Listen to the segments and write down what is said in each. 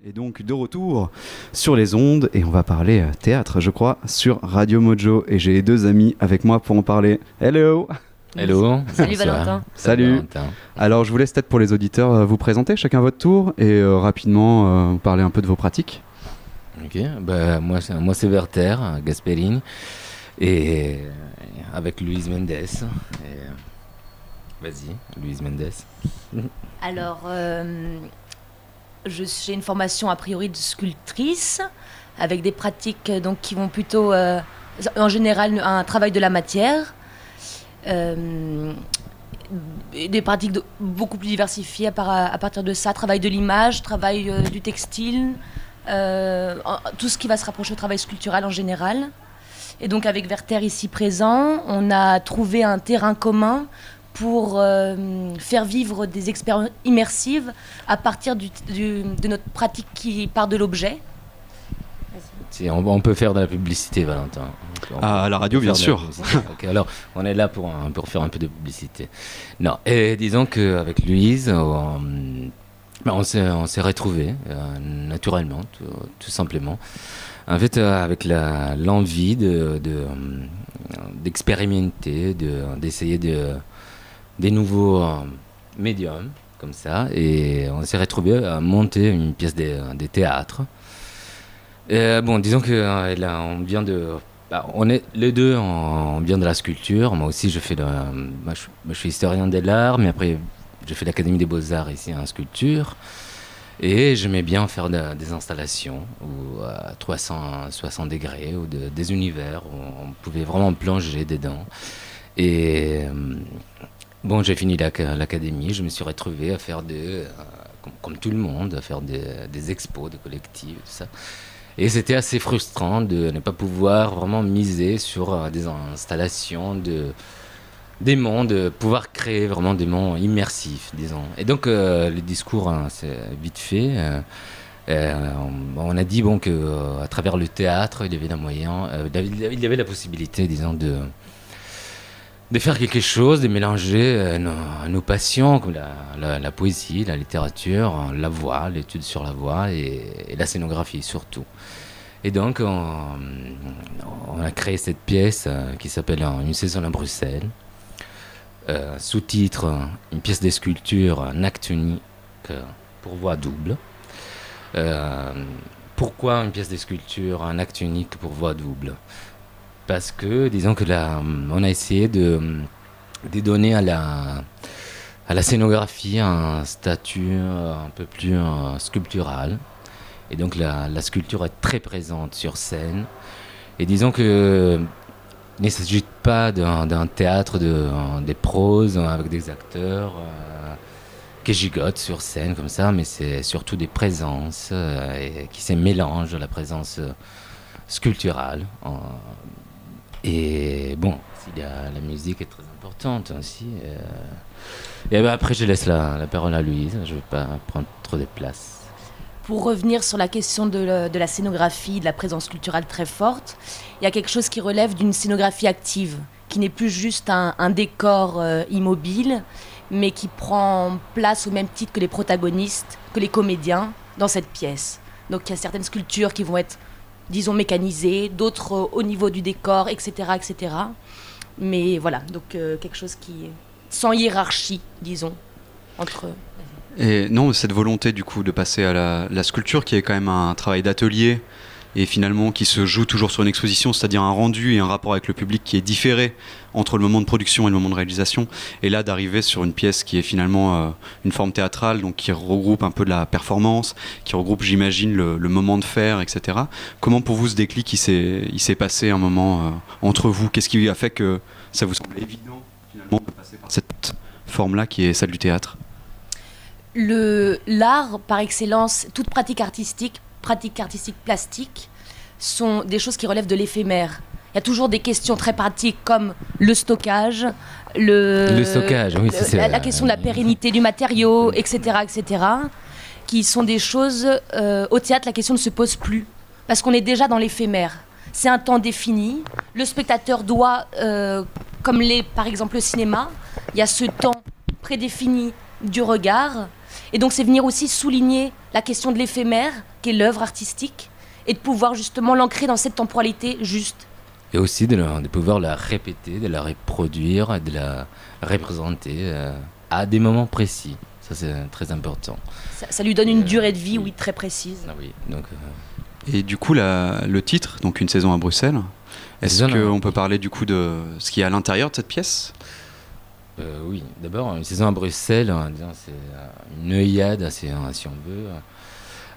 Et donc de retour sur les ondes et on va parler théâtre je crois sur Radio Mojo et j'ai deux amis avec moi pour en parler. Hello. Hello. Salut Valentin. Salut. Valentin. Alors je vous laisse peut-être pour les auditeurs vous présenter chacun votre tour et rapidement vous parler un peu de vos pratiques. Ok, bah, moi c'est Werther Gasperini et avec Louise Mendes. Vas-y, Louise Mendes. Alors, j'ai une formation a priori de sculptrice avec des pratiques donc, qui vont plutôt, en général, un travail de la matière. Des pratiques beaucoup plus diversifiées à partir de ça, travail de l'image, travail du textile, tout ce qui va se rapprocher au travail sculptural en général. Et donc avec Werther ici présent, on a trouvé un terrain commun pour faire vivre des expériences immersives à partir de notre pratique qui part de l'objet. Si, on peut faire de la publicité, Valentin. À la radio, bien sûr. Okay, alors, on est là pour faire un peu de publicité. Non, et disons qu'avec Louise, on s'est retrouvés naturellement, tout simplement. En fait, avec l'envie d'expérimenter, d'essayer des nouveaux médiums, comme ça. Et on s'est retrouvés à monter une pièce de théâtre. Bon, disons que là, on vient de... on est les deux, on vient de la sculpture. Moi aussi, je suis historien de l'art, mais après, j'ai fait l'Académie des Beaux-Arts ici en sculpture. Et j'aimais bien faire des installations à 360 degrés ou des univers où on pouvait vraiment plonger dedans. Et bon, j'ai fini l'académie, je me suis retrouvé à faire comme tout le monde, à faire des expos, des collectifs, tout ça. Et c'était assez frustrant de ne pas pouvoir vraiment miser sur des installations des mondes, pouvoir créer vraiment des mondes immersifs, disons. Et donc, le discours, c'est vite fait. On a dit bon, qu'à travers le théâtre, il y avait il y avait la possibilité, disons, de faire quelque chose, de mélanger nos passions, comme la poésie, la littérature, la voix, l'étude sur la voix et la scénographie surtout. Et donc, on a créé cette pièce qui s'appelle Une saison à Bruxelles. Sous-titre, une pièce de sculpture, un acte unique pour voix double. Pourquoi une pièce de sculpture, un acte unique pour voix double ? Parce que, disons que on a essayé de donner à la scénographie un statut un peu plus sculptural. Et donc la sculpture est très présente sur scène. Et disons que il ne s'agit pas d'un théâtre des proses avec des acteurs qui gigotent sur scène comme ça, mais c'est surtout des présences qui se mélangent à la présence sculpturale. Et bon, la musique est très importante aussi. Et ben après, je laisse la parole à Louise. Je ne vais pas prendre trop de place. Pour revenir sur la question de la scénographie, de la présence culturelle très forte, il y a quelque chose qui relève d'une scénographie active, qui n'est plus juste un décor immobile, mais qui prend place au même titre que les protagonistes, que les comédiens dans cette pièce. Donc il y a certaines sculptures qui vont être, disons, mécanisées, d'autres au niveau du décor, etc., etc. Mais voilà, donc quelque chose qui est sans hiérarchie, disons, entre... Et non, cette volonté du coup de passer à la sculpture qui est quand même un travail d'atelier et finalement qui se joue toujours sur une exposition, c'est-à-dire un rendu et un rapport avec le public qui est différé entre le moment de production et le moment de réalisation, et là d'arriver sur une pièce qui est finalement une forme théâtrale, donc qui regroupe un peu de la performance, qui regroupe j'imagine le moment de faire, etc. Comment pour vous ce déclic il s'est passé un moment entre vous ? Qu'est-ce qui a fait que ça vous semblait évident finalement de passer par cette forme-là qui est celle du théâtre ? L'art, par excellence, toute pratique artistique plastique, sont des choses qui relèvent de l'éphémère. Il y a toujours des questions très pratiques comme le stockage, le stockage, oui, c'est la question de la pérennité du matériau, etc., etc., qui sont des choses, au théâtre, la question ne se pose plus, parce qu'on est déjà dans l'éphémère. C'est un temps défini, le spectateur doit, comme par exemple le cinéma, il y a ce temps prédéfini du regard. Et donc c'est venir aussi souligner la question de l'éphémère, qu'est l'œuvre artistique, et de pouvoir justement l'ancrer dans cette temporalité juste. Et aussi de pouvoir la répéter, de la reproduire, et de la représenter à des moments précis. Ça, c'est très important. Ça lui donne une durée de vie, oui, très précise. Ah oui, donc... Et du coup, le titre, donc Une saison à Bruxelles, est-ce qu'on peut parler du coup de ce qu'il y a à l'intérieur de cette pièce ? Oui, d'abord, Une saison à Bruxelles, disons, c'est une œillade, si on veut,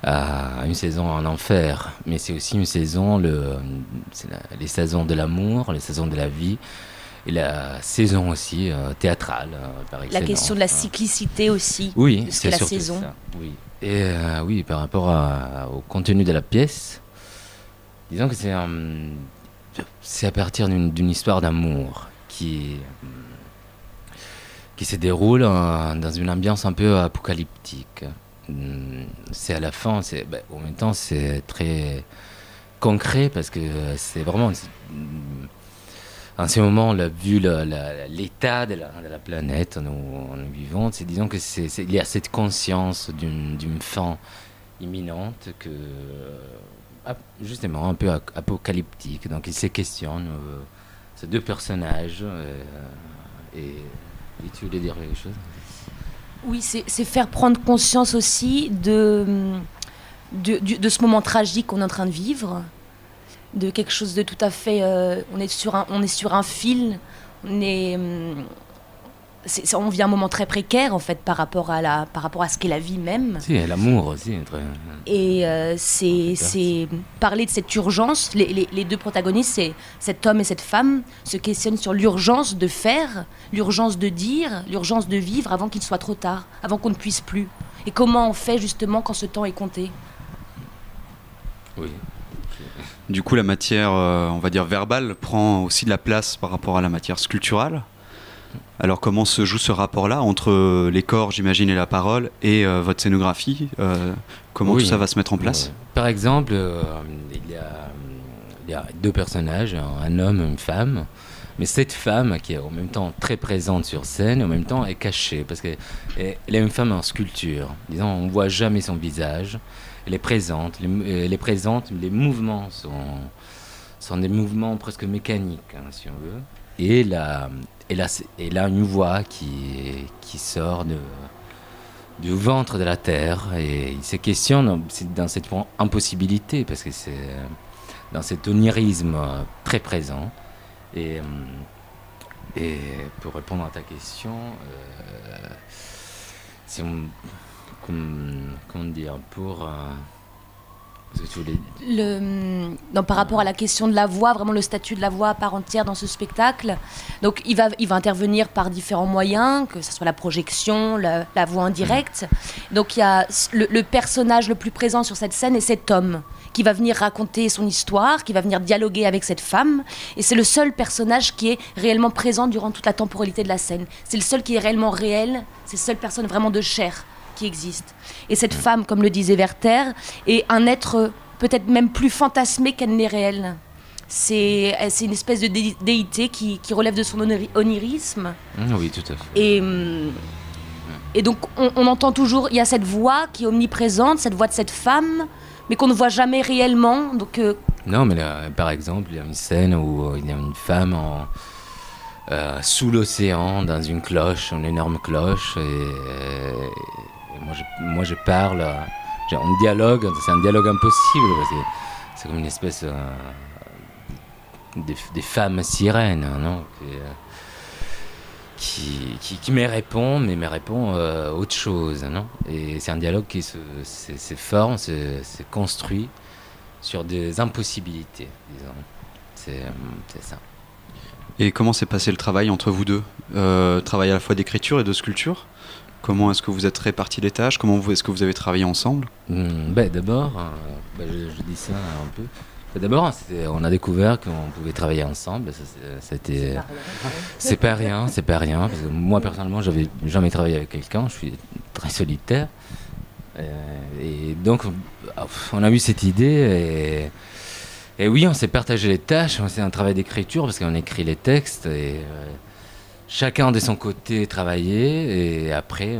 à une saison en enfer. Mais c'est aussi une saison, les saisons de l'amour, les saisons de la vie, et la saison aussi théâtrale, par excellence. La question de la cyclicité aussi, oui, de ce qu'est la saison. Ça, oui. Et oui, par rapport au contenu de la pièce, disons que c'est à partir d'une histoire d'amour qui se déroule dans une ambiance un peu apocalyptique. C'est à la fin, en même temps, c'est très concret parce que c'est vraiment... En ce moment, on a vu l'état de la planète où nous vivons. Disons que il y a cette conscience d'une fin imminente justement un peu apocalyptique. Donc il se questionne ces deux personnages. Et tu voulais dire quelque chose ? Oui, c'est faire prendre conscience aussi de ce moment tragique qu'on est en train de vivre, de quelque chose de tout à fait... on est sur un fil, on vit un moment très précaire en fait par rapport à ce qu'est la vie même. Si, et l'amour aussi. Et c'est parler de cette urgence. Les deux protagonistes, c'est cet homme et cette femme, se questionnent sur l'urgence de faire, l'urgence de dire, l'urgence de vivre avant qu'il soit trop tard, avant qu'on ne puisse plus. Et comment on fait justement quand ce temps est compté. Oui. Du coup, la matière, on va dire verbale, prend aussi de la place par rapport à la matière sculpturale. Alors, comment se joue ce rapport-là entre les corps, j'imagine, et la parole, et votre scénographie Comment tout ça va se mettre en place ? Par exemple, il y a deux personnages, un homme et une femme. Mais cette femme, qui est en même temps très présente sur scène, en même temps est cachée, parce qu'elle est une femme en sculpture. Disons, on ne voit jamais son visage. Elle est présente, les mouvements sont des mouvements presque mécaniques, si on veut. Et elle a une voix qui sort du ventre de la terre, et il se questionne dans cette impossibilité, parce que c'est dans cet onirisme très présent. Et pour répondre à ta question, si on... Comment dire, par rapport à la question de la voix, vraiment le statut de la voix à part entière dans ce spectacle. Donc il va intervenir par différents moyens, que ce soit la projection, la voix en direct. Donc il y a le personnage le plus présent sur cette scène est cet homme qui va venir raconter son histoire, qui va venir dialoguer avec cette femme. Et c'est le seul personnage qui est réellement présent durant toute la temporalité de la scène. C'est le seul qui est réellement réel, c'est la seule personne vraiment de chair qui existe. Et cette femme, comme le disait Werther, est un être peut-être même plus fantasmé qu'elle n'est réelle. C'est une espèce de déité qui relève de son onirisme. Oui, tout à fait. Et donc, on entend toujours, il y a cette voix qui est omniprésente, cette voix de cette femme, mais qu'on ne voit jamais réellement. Donc, non, mais là, par exemple, il y a une scène où il y a une femme sous l'océan, dans une cloche, une énorme cloche, et moi je parle, on dialogue, c'est un dialogue impossible, parce que c'est comme une espèce des femmes sirènes, non, qui me répond, mais me répond autre chose, non. Et c'est un dialogue qui se forme, se construit sur des impossibilités, disons. C'est ça. Et comment s'est passé le travail entre vous deux ? Travail à la fois d'écriture et de sculpture ? Comment est-ce que vous êtes répartis les tâches ? Comment est-ce que vous avez travaillé ensemble ? D'abord, je dis ça un peu. D'abord, on a découvert qu'on pouvait travailler ensemble. C'est pas rien, parce que moi, personnellement, j'avais jamais travaillé avec quelqu'un. Je suis très solitaire. Et donc, on a eu cette idée. Et oui, on s'est partagé les tâches. C'est un travail d'écriture, parce qu'on écrit les textes. Et chacun de son côté travaillait. Et après,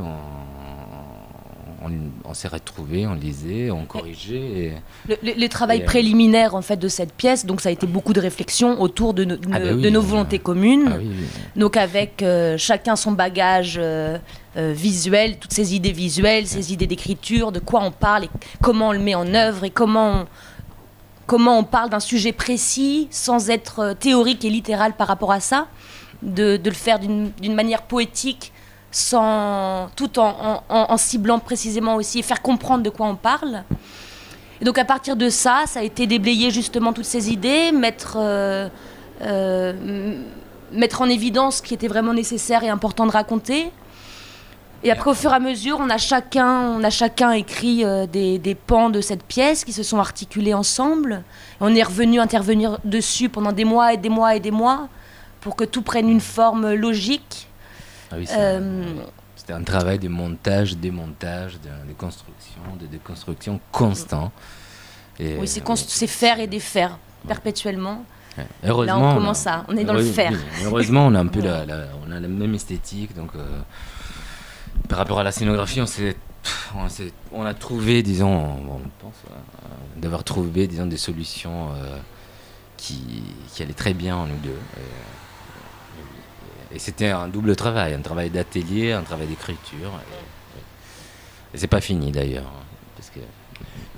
on s'est retrouvés, on lisait, on corrigeait. Le travail préliminaire en fait de cette pièce, donc ça a été beaucoup de réflexion autour de nos volontés communes. Ah oui. Donc avec chacun son bagage visuel, toutes ses idées visuelles, ses idées d'écriture, de quoi on parle et comment on le met en œuvre et comment on parle d'un sujet précis sans être théorique et littéral par rapport à ça, de le faire d'une manière poétique, tout en ciblant précisément aussi et faire comprendre de quoi on parle. Et donc à partir de ça, ça a été déblayer justement toutes ces idées, mettre en évidence ce qui était vraiment nécessaire et important de raconter. Et après, au fur et à mesure, on a chacun écrit des pans de cette pièce qui se sont articulés ensemble. On est revenu intervenir dessus pendant des mois et des mois et des mois pour que tout prenne une forme logique. Ah oui, c'était un travail de montage, démontage, de construction, de déconstruction constant. Et, oui, c'est faire et défaire perpétuellement. Ouais. Heureusement, là, on commence on est dans le faire. Heureusement, on a un peu on a la même esthétique, donc par rapport à la scénographie, on a trouvé, disons, on pense d'avoir trouvé, disons, des solutions qui allaient très bien en nous deux. Et c'était un double travail, un travail d'atelier, un travail d'écriture. Et c'est pas fini d'ailleurs. Parce que...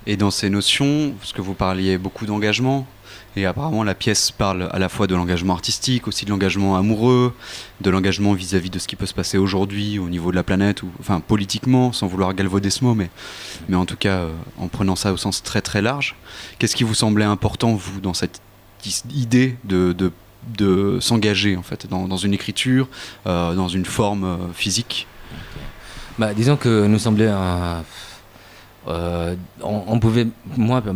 Et dans ces notions, parce que vous parliez beaucoup d'engagement, et apparemment la pièce parle à la fois de l'engagement artistique, aussi de l'engagement amoureux, de l'engagement vis-à-vis de ce qui peut se passer aujourd'hui au niveau de la planète, enfin politiquement, sans vouloir galvauder ce mot, mais en tout cas en prenant ça au sens très très large. Qu'est-ce qui vous semblait important, vous, dans cette idée de s'engager en fait dans une écriture, dans une forme physique? Disons que nous semblait on pouvait,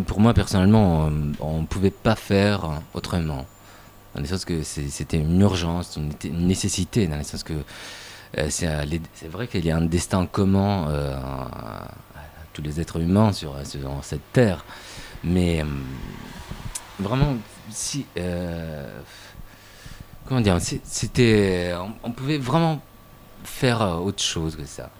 pour moi personnellement, on ne pouvait pas faire autrement. Dans le sens que c'était une urgence, une nécessité, dans le sens que c'est vrai qu'il y a un destin commun à tous les êtres humains sur cette terre, mais vraiment, comment dire, on pouvait vraiment faire autre chose que ça.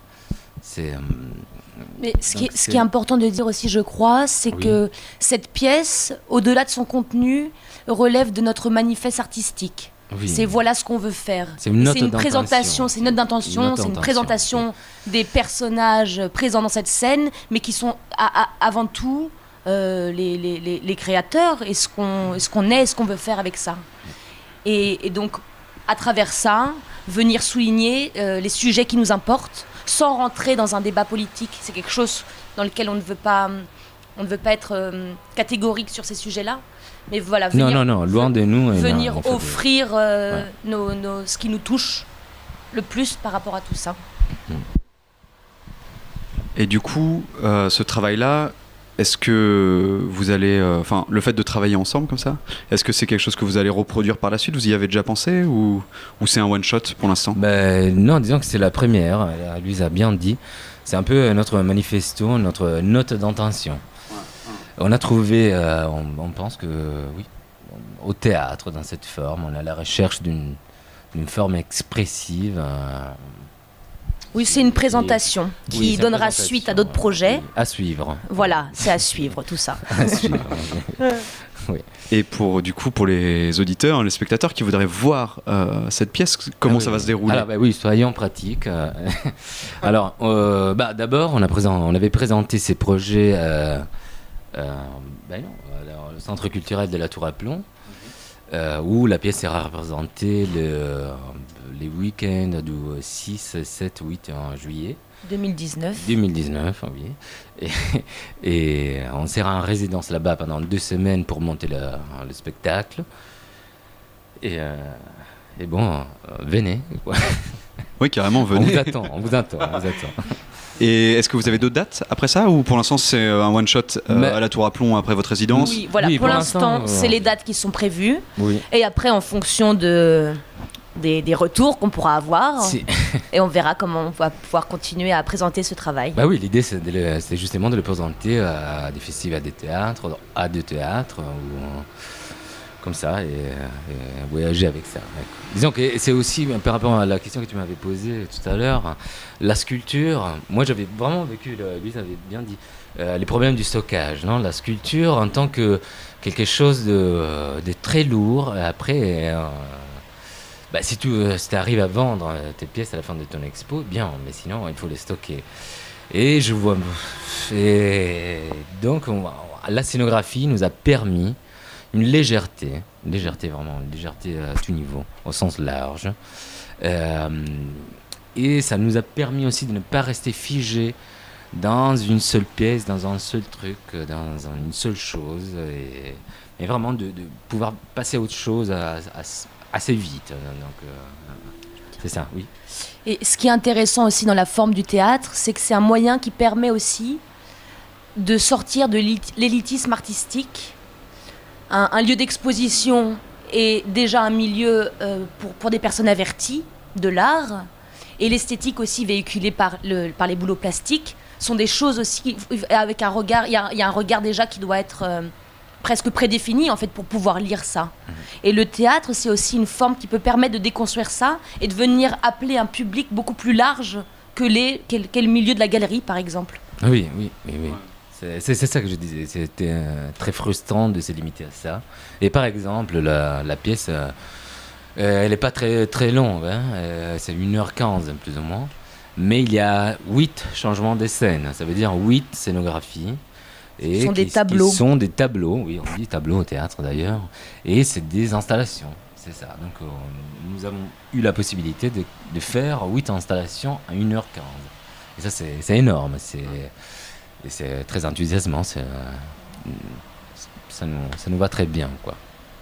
Mais ce qui est important de dire aussi, je crois, c'est que cette pièce, au-delà de son contenu, relève de notre manifeste artistique. Oui. C'est voilà ce qu'on veut faire. C'est une présentation, c'est une note d'intention, c'est une présentation des personnages présents dans cette scène, mais qui sont avant tout les créateurs et ce qu'on est et ce qu'on veut faire avec ça. Et donc, à travers ça, venir souligner les sujets qui nous importent, sans rentrer dans un débat politique. C'est quelque chose dans lequel on ne veut pas être catégorique sur ces sujets-là. Mais voilà, loin de nous. Venir offrir ce qui nous touche le plus par rapport à tout ça. Et du coup, ce travail-là, est-ce que vous allez... le fait de travailler ensemble comme ça, est-ce que c'est quelque chose que vous allez reproduire par la suite? Vous y avez déjà pensé ou c'est un one-shot pour l'instant? Non, disons que c'est la première. Louise a bien dit. C'est un peu notre manifesto, notre note d'intention. On a trouvé, on pense que oui, au théâtre, dans cette forme, on est à la recherche d'une forme expressive. Oui, c'est une présentation qui donnera suite à d'autres projets. À suivre. Voilà, c'est à suivre, tout ça. À suivre. Oui. Et pour les auditeurs, les spectateurs qui voudraient voir cette pièce, comment ça va se dérouler? Alors, oui, soyons pratiques. Alors, d'abord, on avait présenté ces projets au Centre culturel de la Tour à Plomb, où la pièce sera représentée les week-ends du 6, 7, 8 juillet 2019, oui. Et on sera en résidence là-bas pendant 2 semaines pour monter le spectacle. Et bon, venez. Oui, carrément, venez. On vous attend. Et est-ce que vous avez d'autres dates après ça, ou pour l'instant c'est un one-shot à la Tour à Plomb après votre résidence? Oui, voilà, pour l'instant c'est les dates qui sont prévues. Oui. Et après, en fonction des retours qu'on pourra avoir, et on verra comment on va pouvoir continuer à présenter ce travail. Oui, l'idée c'est justement de le présenter à des festivals de théâtre, à des théâtres, comme ça et voyager avec ça. Ouais. Disons que c'est aussi par rapport à la question que tu m'avais posée tout à l'heure, la sculpture. Moi, j'avais vraiment vécu, lui, avait bien dit, les problèmes du stockage. Non, la sculpture en tant que quelque chose de très lourd. Après, si tu arrives à vendre tes pièces à la fin de ton expo, bien, mais sinon, il faut les stocker. Et je vois. Et donc, la scénographie nous a permis une légèreté vraiment, une légèreté à tout niveau, au sens large. Et ça nous a permis aussi de ne pas rester figé dans une seule pièce, dans un seul truc, dans une seule chose, et vraiment de pouvoir passer à autre chose assez vite. Donc, c'est ça, oui. Et ce qui est intéressant aussi dans la forme du théâtre, c'est que c'est un moyen qui permet aussi de sortir de l'élitisme artistique. Un lieu d'exposition est déjà un milieu pour des personnes averties de l'art, et l'esthétique aussi véhiculée par les boulots plastiques sont des choses aussi avec un regard. Il y a un regard déjà qui doit être presque prédéfini en fait pour pouvoir lire ça. Et le théâtre, c'est aussi une forme qui peut permettre de déconstruire ça et de venir appeler un public beaucoup plus large qu'est le milieu de la galerie, par exemple. Oui. C'est ça que je disais. C'était très frustrant de se limiter à ça. Et par exemple, la pièce, elle n'est pas très, très longue. Hein. C'est 1h15 plus ou moins. Mais il y a 8 changements de scène. Ça veut dire 8 scénographies. Ce sont des tableaux. Ce sont des tableaux, oui, on dit tableaux au théâtre d'ailleurs. Et c'est des installations. C'est ça. Donc nous avons eu la possibilité de faire 8 installations à 1h15. Et ça, c'est énorme. C'est très enthousiasmant, ça nous va très bien, quoi.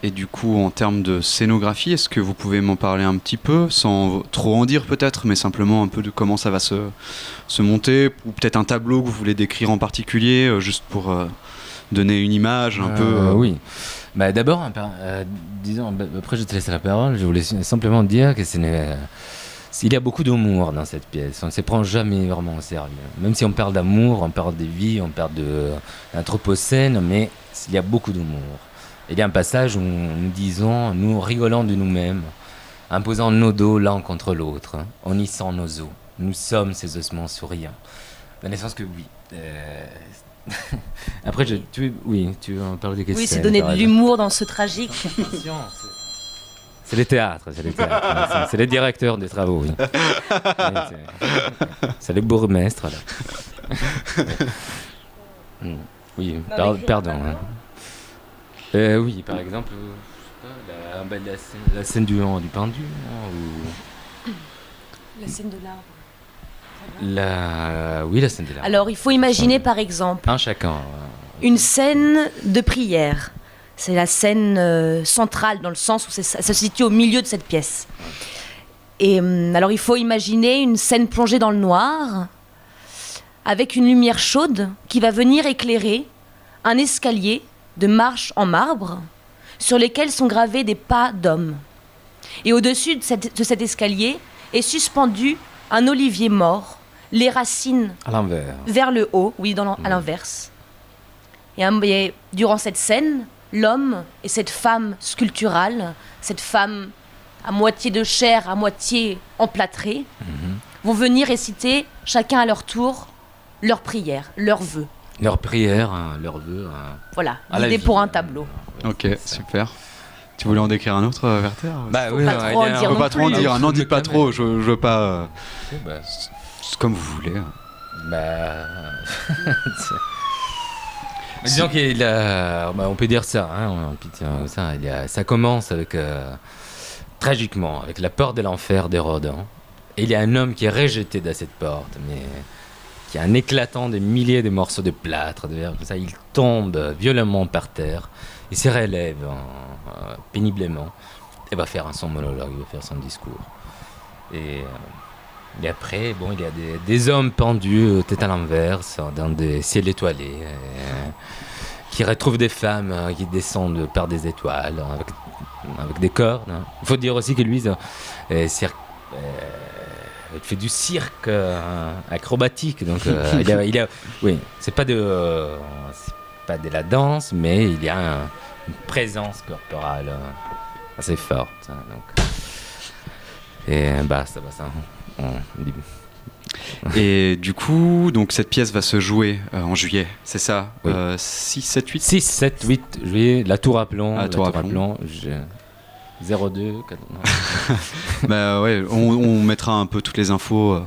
Et du coup, en termes de scénographie, est-ce que vous pouvez m'en parler un petit peu, sans trop en dire peut-être, mais simplement un peu de comment ça va se monter, ou peut-être un tableau que vous voulez décrire en particulier, juste pour donner une image un peu... Oui. D'abord, disons, après je te laisse la parole, je voulais simplement dire que il y a beaucoup d'humour dans cette pièce. On ne se prend jamais vraiment au sérieux. Même si on parle d'amour, on parle de vie, on parle d'anthropocène, mais il y a beaucoup d'humour. Il y a un passage où nous rigolons de nous-mêmes, en posant nos dos l'un contre l'autre, en hissant nos os. Nous sommes ces ossements souriants. Dans le sens que oui. Après, tu veux en parler des questions. Oui, c'est donner de l'humour dans ce tragique. Attention, c'est les théâtres, c'est les directeurs des travaux, oui. C'est les bourgmestres, là. Oui, pardon. Hein. Oui, par exemple, la scène du pendu, ou... La scène de l'arbre. La scène de l'arbre. Alors, il faut imaginer, par exemple, un chacun. Une scène de prière. C'est la scène centrale, dans le sens où ça se situe au milieu de cette pièce. Et alors, il faut imaginer une scène plongée dans le noir, avec une lumière chaude qui va venir éclairer un escalier de marches en marbre, sur lesquels sont gravés des pas d'hommes. Et au-dessus de cet escalier est suspendu un olivier mort, les racines à l'envers. Vers le haut, oui, à l'inverse. Et durant cette scène, l'homme et cette femme sculpturale, cette femme à moitié de chair, à moitié emplâtrée, vont venir réciter, chacun à leur tour, leurs prières, leurs vœux. Leurs prières, leurs vœux. Voilà, l'idée pour un tableau. Ok, super. Tu voulais en décrire un autre, Werther? Oui, pas trop en dire. Faut pas trop en dire. N'en dites pas trop. Je veux pas. C'est comme vous voulez. Disons qu'il a, on peut dire ça. Ça commence avec tragiquement avec la porte de l'enfer de Rodin. Et il y a un homme qui est rejeté de cette porte, mais qui a un éclatant de milliers de morceaux de plâtre, comme ça, il tombe violemment par terre, il se relève péniblement et va faire son monologue, il va faire son discours. Et après, il y a des hommes pendus tête à l'envers dans des ciels étoilés, qui retrouvent des femmes qui descendent par des étoiles avec des cordes. Il faut dire aussi que lui, il fait du cirque acrobatique, donc oui, c'est pas pas de la danse, mais il y a une présence corporelle assez forte. Donc. Et basta. Et du coup, donc cette pièce va se jouer en juillet, c'est ça? Oui. 6, 7, 8 6, 7, 8 juillet, la Tour à Plomb. Ah, Tour à Plomb. 02, 4, Bah ouais, on mettra un peu toutes les infos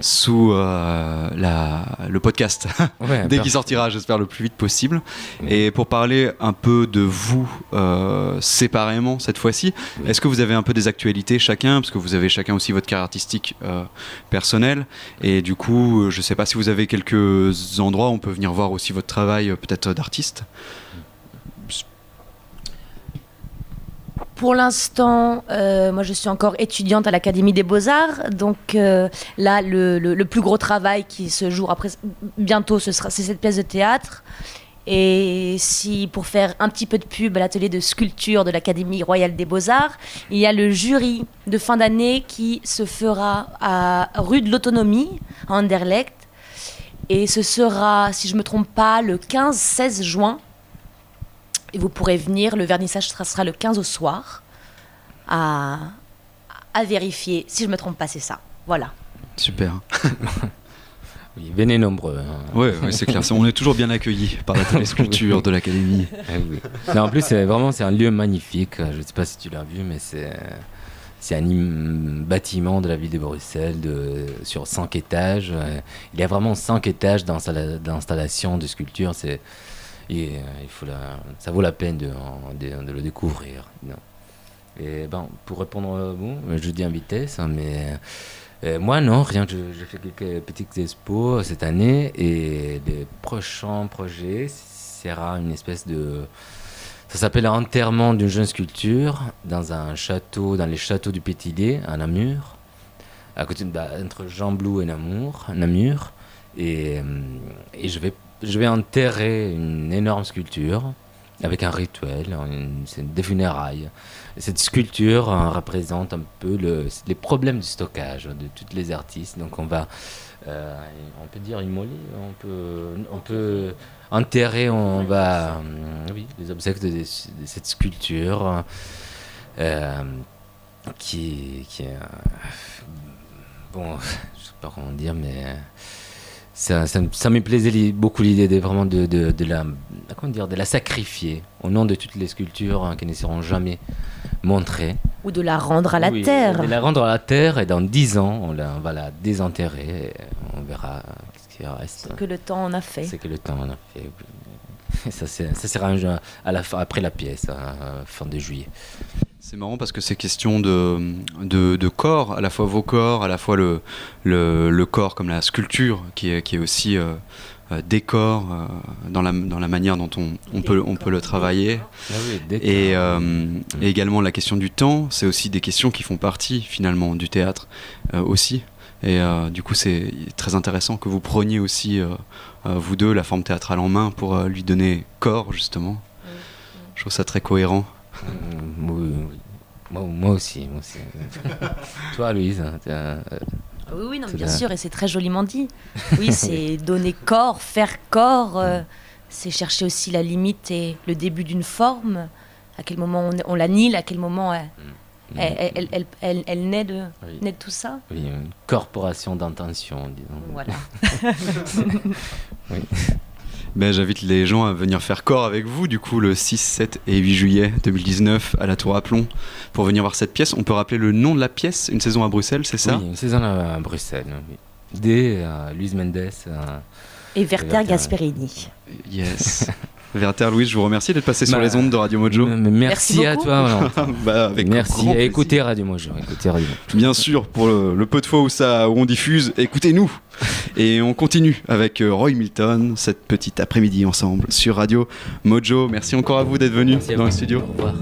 sous le podcast ouais, dès qu'il sortira, j'espère le plus vite possible. Et pour parler un peu de vous séparément cette fois-ci, est-ce que vous avez un peu des actualités chacun, parce que vous avez chacun aussi votre carrière artistique personnelle, et du coup je sais pas si vous avez quelques endroits où on peut venir voir aussi votre travail peut-être d'artiste. Pour l'instant, moi je suis encore étudiante à l'Académie des Beaux-Arts, donc là le plus gros travail qui se joue bientôt, c'est cette pièce de théâtre. Et si, pour faire un petit peu de pub à l'atelier de sculpture de l'Académie royale des Beaux-Arts, il y a le jury de fin d'année qui se fera à rue de l'Autonomie, à Anderlecht. Et ce sera, si je ne me trompe pas, le 15-16 juin. Et vous pourrez venir, le vernissage sera le 15 au soir, à vérifier. Si je ne me trompe pas, c'est ça. Voilà. Super. Oui, venez nombreux. Ouais, c'est clair. On est toujours bien accueillis par l'atelier sculpture de l'Académie. Oui. Non, en plus, c'est un lieu magnifique. Je ne sais pas si tu l'as vu, mais c'est un bâtiment de la ville de Bruxelles sur 5 étages. Il y a vraiment 5 étages d'installation de sculpture. Ça vaut la peine de le découvrir. Non. Et pour répondre, je dis en vitesse, mais moi non, rien. J'ai fait quelques petites expos cette année et le prochain projet sera une espèce de... Ça s'appelle l'enterrement d'une jeune sculpture dans les châteaux du Pétilé, à Namur, à côté entre Jean-Blou et Namur. Et je vais enterrer une énorme sculpture avec un rituel, c'est des funérailles. Et cette sculpture représente un peu les problèmes du stockage de tous les artistes. Donc on peut dire immoler, on peut enterrer, les obsèques de cette sculpture qui est bon, je sais pas comment dire, mais ça me plaisait beaucoup l'idée de la sacrifier au nom de toutes les sculptures qui ne seront jamais montrées. Ou de la rendre à la terre. De la rendre à la terre, et dans 10 ans, on va la désenterrer. Et on verra ce qui reste. Ce que le temps en a fait. C'est que le temps en a fait. Ça sera après la pièce, fin de juillet. C'est marrant parce que c'est question de corps, à la fois vos corps, à la fois le corps comme la sculpture qui est aussi décor dans la manière dont on peut le travailler. Ah oui, et également la question du temps, c'est aussi des questions qui font partie finalement du théâtre aussi. Et du coup c'est très intéressant que vous preniez aussi vous deux la forme théâtrale en main pour lui donner corps justement. Je trouve ça très cohérent. Oui. Moi aussi. Toi, Louise. Oui, non, bien sûr, et c'est très joliment dit. Oui, c'est donner corps, faire corps, c'est chercher aussi la limite et le début d'une forme. À quel moment on l'annule, à quel moment elle naît de tout ça. Oui, une corporation d'intention, disons. Voilà. Oui. Ben, j'invite les gens à venir faire corps avec vous, du coup, le 6, 7 et 8 juillet 2019 à la Tour à Plomb, pour venir voir cette pièce. On peut rappeler le nom de la pièce, Une saison à Bruxelles, c'est ça? Oui, Une saison à Bruxelles. Oui. Des Louise Mendes. Et Werther Gasperini. Yes. Werther, Louise, je vous remercie d'être passé sur les ondes de Radio Mojo. Merci à toi. Merci. Écoutez Radio Mojo. Bien sûr, pour le peu de fois où on diffuse, écoutez-nous. Et on continue avec Roy Milton, cette petite après-midi ensemble sur Radio Mojo. Merci encore à vous d'être venus dans le studio. Au revoir.